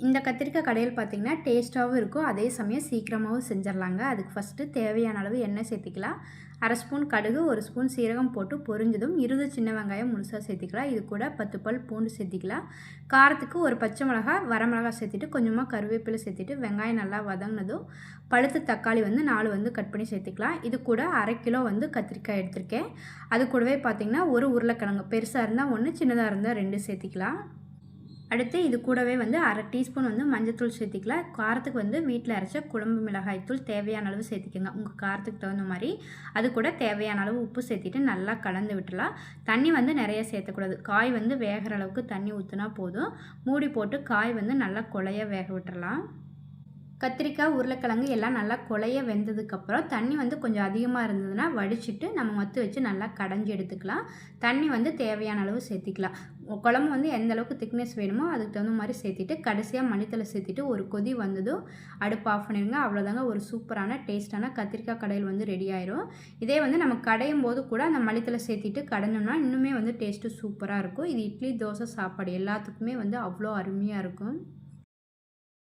இந்த கத்திரிக்காய் கடையில் பார்த்திங்கன்னா டேஸ்ட்டாகவும் இருக்கும், அதே சமயம் சீக்கிரமாகவும் செஞ்சிடலாங்க. அதுக்கு ஃபஸ்ட்டு தேவையான அளவு எண்ணெய் சேர்த்திக்கலாம். 1/2 ஸ்பூன் கடுகு, 1 ஸ்பூன் சீரகம் போட்டு பொரிஞ்சதும் 20 சின்ன வெங்காயம் முழுசாக சேர்த்திக்கலாம். இது கூட 10 பல் பூண்டு சேர்த்திக்கலாம். காரத்துக்கு ஒரு பச்சை மிளகாய், வரமிளகாய் சேர்த்துட்டு கொஞ்சமாக கருவேப்பிலை சேர்த்துட்டு வெங்காயம் நல்லா வதங்கினதும் பழுத்த தக்காளி 4 கட் பண்ணி சேர்த்துக்கலாம். இது கூட 1/2 கிலோ கத்திரிக்காய் எடுத்திருக்கேன். அது கூடவே பார்த்திங்கன்னா ஒரு உருளைக்கிழங்கு, பெருசாக இருந்தால் 1, சின்னதாக இருந்தால் 2 சேர்த்திக்கலாம். அடுத்து இது கூடவே 1/2 டீஸ்பூன் மஞ்சள்தூள் சேர்த்திக்கலாம். காரத்துக்கு வீட்டில் அரைச்ச குழம்பு மிளகாய் தூள் தேவையான அளவு சேர்த்திக்கோங்க, உங்கள் காரத்துக்கு தகுந்த மாதிரி. அது கூட தேவையான அளவு உப்பு சேர்த்திட்டு நல்லா கலந்து விட்டுலாம். தண்ணி நிறைய சேர்த்தக்கூடாது. காய் வேகிற அளவுக்கு தண்ணி ஊற்றினா போதும். மூடி போட்டு காய் நல்லா கொலைய வேக விட்டுறலாம். கத்திரிக்காய், உருளைக்கிழங்கு எல்லாம் நல்லா கொலைய வெந்ததுக்கப்புறம் தண்ணி கொஞ்சம் அதிகமாக இருந்ததுன்னா வடிச்சிட்டு நம்ம மத்து வச்சு நல்லா கடைஞ்சி எடுத்துக்கலாம். தண்ணி தேவையான அளவு சேர்த்திக்கலாம். குழம்பு எந்த அளவுக்கு திக்னஸ் வேணுமோ அதுக்கு தகுந்த மாதிரி சேர்த்திட்டு கடைசியாக மல்லித்தலை சேர்த்திட்டு ஒரு கொதி வந்ததும் அடுப்பு ஆஃப் பண்ணிடுங்க. அவ்வளோதாங்க, ஒரு சூப்பரான டேஸ்ட்டான கத்திரிக்காய் கடையில் ரெடி ஆயிரும். இதே நம்ம கடையும் போது கூட அந்த மல்லித்தலை சேர்த்திட்டு கடைஞ்சோம்னா இன்னுமே டேஸ்ட்டு சூப்பராக இருக்கும். இது இட்லி, தோசை, சாப்பாடு எல்லாத்துக்குமே அவ்வளோ அருமையாக இருக்கும்.